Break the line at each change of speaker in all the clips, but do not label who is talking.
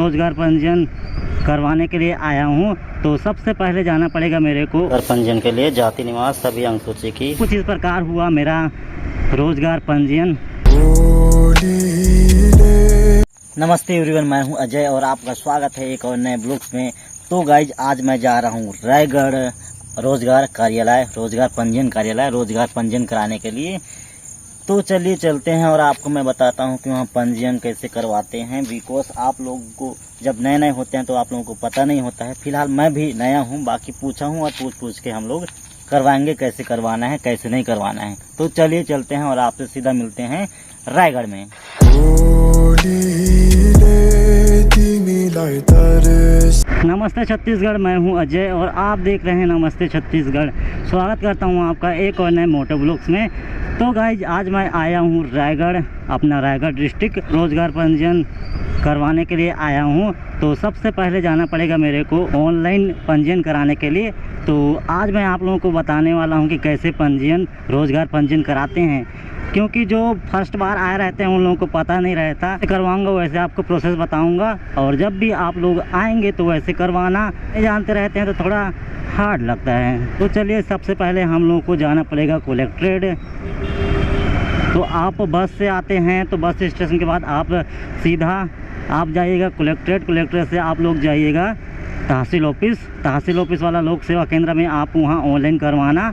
रोजगार पंजीयन करवाने के लिए आया हूँ। तो सबसे पहले जाना पड़ेगा मेरे को रोजगार पंजीयन के लिए। जाति निवास सभी अनुसूची की कुछ इस प्रकार हुआ मेरा रोजगार पंजीयन। नमस्ते एवरीवन, मैं हूं अजय और आपका स्वागत है एक और नए ब्लॉग्स में। तो गाइज आज मैं जा रहा हूं रायगढ़ रोजगार कार्यालय, रोजगार पंजीयन कार्यालय, रोजगार पंजीयन कराने के लिए। तो चलिए चलते हैं और आपको मैं बताता हूं कि वहां पंजीयन कैसे करवाते हैं। बिकॉज आप लोगों को जब नए नए होते हैं तो आप लोगों को पता नहीं होता है। फिलहाल मैं भी नया हूं, बाकी पूछा हूं और पूछ के हम लोग करवाएंगे कैसे करवाना है कैसे नहीं करवाना है। तो चलिए चलते हैं और आपसे सीधा मिलते हैं रायगढ़ में। नमस्ते छत्तीसगढ़, मैं हूं अजय और आप देख रहे हैं नमस्ते छत्तीसगढ़। स्वागत करता हूं आपका एक और नए मोटो ब्लॉग्स में। तो गाइज आज मैं आया हूं रायगढ़, अपना रायगढ़ डिस्ट्रिक्ट रोजगार पंजीयन करवाने के लिए आया हूं। तो सबसे पहले जाना पड़ेगा मेरे को ऑनलाइन पंजीयन कराने के लिए। तो आज मैं आप लोगों को बताने वाला हूं कि कैसे पंजीयन रोजगार पंजीयन कराते हैं, क्योंकि जो फर्स्ट बार आए रहते हैं उन लोगों को पता नहीं रहता। करवाऊंगा वैसे आपको प्रोसेस बताऊंगा, और जब भी आप लोग आएंगे तो वैसे करवाना नहीं जानते रहते हैं तो थोड़ा हार्ड लगता है। तो चलिए सबसे पहले हम लोगों को जाना पड़ेगा कलेक्ट्रेट। तो आप बस से आते हैं तो बस स्टेशन के बाद आप सीधा आप जाइएगा कलेक्ट्रेट। कलेक्ट्रेट से आप लोग जाइएगा तहसील ऑफिस। तहसील ऑफिस वाला लोक सेवा केंद्र में आप वहाँ ऑनलाइन करवाना।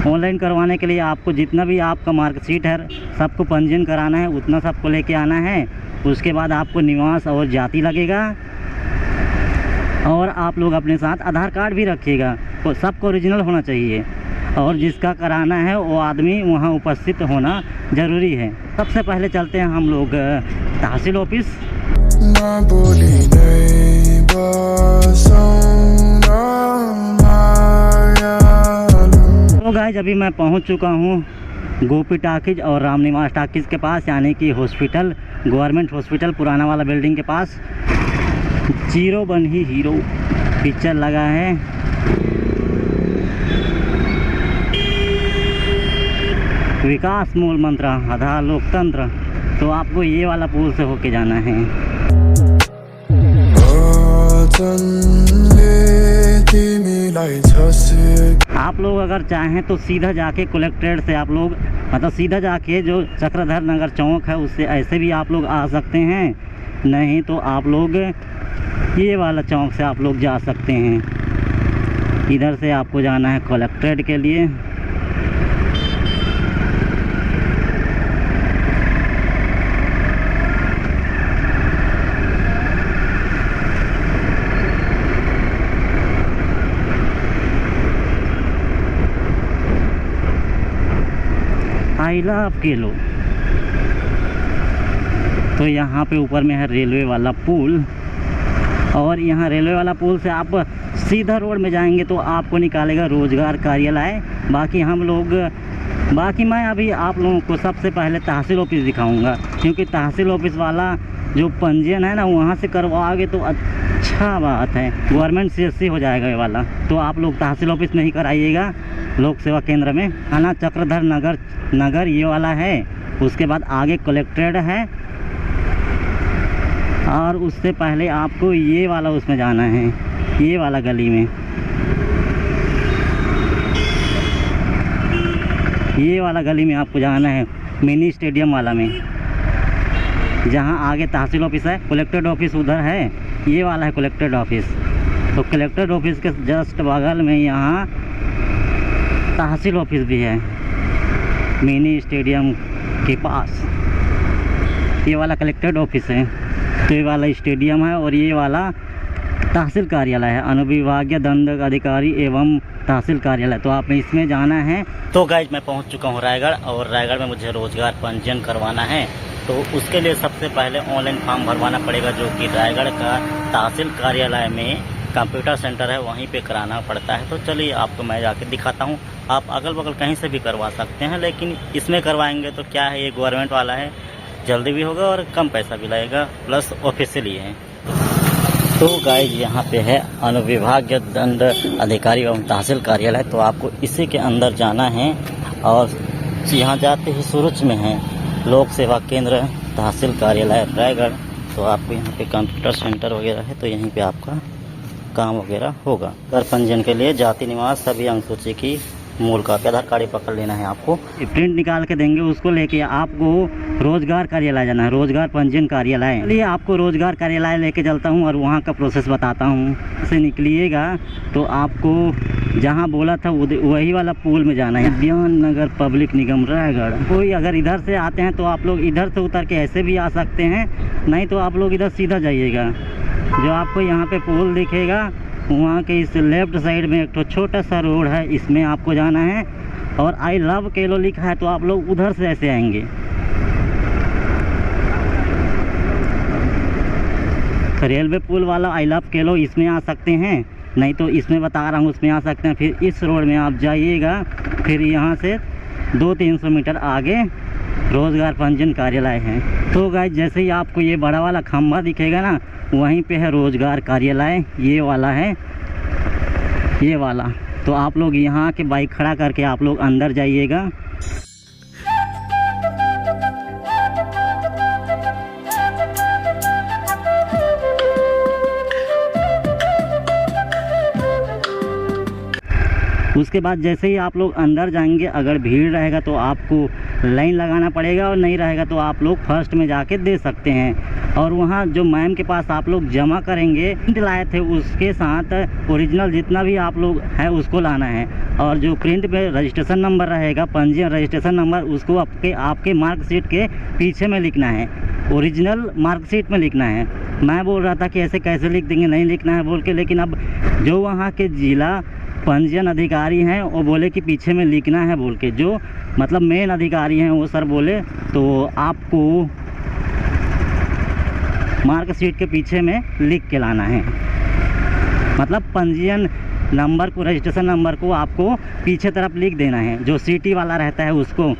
ऑनलाइन करवाने के लिए आपको जितना भी आपका मार्कशीट है सबको पंजीयन कराना है, उतना सबको लेके आना है। उसके बाद आपको निवास और जाति लगेगा, और आप लोग अपने साथ आधार कार्ड भी रखिएगा। तो सबको ओरिजिनल होना चाहिए, और जिसका कराना है वो आदमी वहाँ उपस्थित होना ज़रूरी है। सबसे पहले चलते हैं हम लोग तहसील ऑफिस। तो गाइस अभी मैं पहुंच चुका हूं गोपी टाकिज और रामनिवास टाकिज के पास, यानी कि हॉस्पिटल, गवर्नमेंट हॉस्पिटल पुराना वाला बिल्डिंग के पास। जीरो बन ही हीरो पिक्चर लगा है। विकास मूल मंत्र, आधार लोकतंत्र। तो आपको ये वाला पुल से होके जाना है। आप लोग अगर चाहें तो सीधा जाके कलेक्ट्रेट से आप लोग मतलब सीधा जाके जो चक्रधर नगर चौक है उससे ऐसे भी आप लोग आ सकते हैं, नहीं तो आप लोग ये वाला चौक से आप लोग जा सकते हैं। इधर से आपको जाना है कलेक्ट्रेट के लिए। आई लव केलो। तो यहाँ पे ऊपर में है रेलवे वाला पुल, और यहाँ रेलवे वाला पुल से आप सीधा रोड में जाएंगे तो आपको निकालेगा रोजगार कार्यालय। बाकी मैं अभी आप लोगों को सबसे पहले तहसील ऑफिस दिखाऊंगा, क्योंकि तहसील ऑफिस वाला जो पंजीयन है ना वहाँ से करवाओगे तो अच्छा बात है, गवर्नमेंट CSC हो जाएगा ये वाला। तो आप लोग तहसील ऑफिस में ही कराइएगा, लोक सेवा केंद्र में आना। चक्रधर नगर ये वाला है। उसके बाद आगे कलेक्ट्रेट है, और उससे पहले आपको ये वाला उसमें जाना है, ये वाला गली में, ये वाला गली में आपको जाना है, मिनी स्टेडियम वाला में, जहाँ आगे तहसील ऑफिस है। कलेक्ट्रेट ऑफिस उधर है, ये वाला है कलेक्ट्रेट ऑफिस। तो कलेक्ट्रेट ऑफिस के जस्ट बगल में यहाँ तहसील ऑफिस भी है, मिनी स्टेडियम के पास। ये वाला कलेक्ट्रेट ऑफिस है, तो ये वाला स्टेडियम है, और ये वाला तहसील कार्यालय है, अनुविभागीय दंड अधिकारी एवं तहसील कार्यालय। तो आप इसमें जाना है। तो गाइज मैं पहुंच चुका हूं रायगढ़, और रायगढ़ में मुझे रोजगार पंजीयन करवाना है। तो उसके लिए सबसे पहले ऑनलाइन फॉर्म भरवाना पड़ेगा, जो कि रायगढ़ का तहसील कार्यालय में कंप्यूटर सेंटर है, वहीं पे कराना पड़ता है। तो चलिए आपको मैं जाके दिखाता हूँ। आप अगल बगल कहीं से भी करवा सकते हैं, लेकिन इसमें करवाएंगे तो क्या है, ये गवर्नमेंट वाला है, जल्दी भी होगा और कम पैसा भी लगेगा, प्लस ऑफिशियली है। तो गाइज यहाँ पे है अनुविभागीय दंड अधिकारी एवं तहसील कार्यालय। तो आपको इसी के अंदर जाना है, और यहाँ जाते ही शुरू में है लोक सेवा केंद्र तहसील कार्यालय रायगढ़। तो आपको यहाँ पे कंप्यूटर सेंटर वगैरह है, तो यहीं पे आपका काम वगैरह होगा। घर पंजीयन के लिए जाति निवास सभी अनुसूची की मूल का आधार कार्ड पकड़ लेना है आपको, प्रिंट निकाल के देंगे, उसको लेके आपको रोजगार कार्यालय जाना है, रोजगार पंजीयन कार्यालय। इसलिए आपको रोजगार कार्यालय लेके चलता हूँ और वहाँ का प्रोसेस बताता हूँ। से निकलिएगा तो आपको जहाँ बोला था वही वाला पुल में जाना है, उद्यान नगर पब्लिक निगम रायगढ़। कोई अगर इधर से आते हैं तो आप लोग इधर से उतर के ऐसे भी आ सकते हैं, नहीं तो आप लोग इधर सीधा जाइएगा। जो आपको यहाँ पे पुल दिखेगा वहाँ के इस लेफ्ट साइड में एक तो छोटा सा रोड है, इसमें आपको जाना है। और आई लव केलो लिखा है, तो आप लोग उधर से ऐसे आएंगे। रेलवे पुल वाला आई लव केलो इसमें आ सकते हैं, नहीं तो इसमें बता रहा हूँ उसमें आ सकते हैं। फिर इस रोड में आप जाइएगा, फिर यहाँ से 200-300 मीटर आगे रोजगार पंजीयन कार्यालय है। तो गाइस जैसे ही आपको ये बड़ा वाला खंभा दिखेगा ना, वहीं पे है रोजगार कार्यालय, ये वाला है, ये वाला। तो आप लोग यहाँ के बाइक खड़ा करके आप लोग अंदर जाइएगा। उसके बाद जैसे ही आप लोग अंदर जाएंगे, अगर भीड़ रहेगा तो आपको लाइन लगाना पड़ेगा, और नहीं रहेगा तो आप लोग फर्स्ट में जाके दे सकते हैं। और वहाँ जो मैम के पास आप लोग जमा करेंगे, प्रिंट लाए थे उसके साथ ओरिजिनल जितना भी आप लोग है उसको लाना है। और जो प्रिंट पे रजिस्ट्रेशन नंबर रहेगा, पंजीयन रजिस्ट्रेशन नंबर, उसको आपके मार्कशीट के पीछे में लिखना है, ओरिजिनल मार्कशीट में लिखना है। मैं बोल रहा था कि ऐसे कैसे लिख देंगे, नहीं लिखना है बोल के, लेकिन अब जो वहाँ के जिला पंजीयन अधिकारी हैं वो बोले कि पीछे में लिखना है बोल के। जो मतलब मेन अधिकारी हैं वो सर बोले तो आपको मार्कशीट के पीछे में लिख के लाना है। मतलब पंजीयन नंबर को, रजिस्ट्रेशन नंबर को आपको पीछे तरफ लिख देना है, जो सीटी वाला रहता है उसको।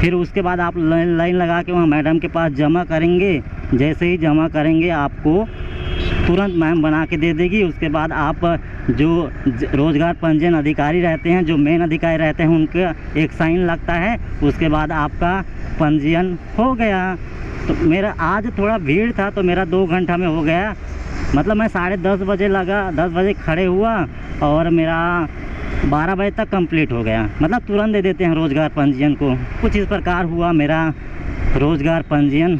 फिर उसके बाद आप लाइन लगा के वहाँ मैडम के पास जमा करेंगे। जैसे ही जमा करेंगे आपको तुरंत मैम बना के दे देगी। उसके बाद आप जो रोजगार पंजीयन अधिकारी रहते हैं, जो मेन अधिकारी रहते हैं, उनका एक साइन लगता है। उसके बाद आपका पंजीयन हो गया। तो मेरा आज थोड़ा भीड़ था तो मेरा 2 घंटा में हो गया। मतलब मैं 10:30 बजे लगा, 10 बजे खड़े हुआ और मेरा 12 बजे तक कंप्लीट हो गया। मतलब तुरंत दे देते हैं रोजगार पंजीयन को। कुछ इस प्रकार हुआ मेरा रोजगार पंजीयन।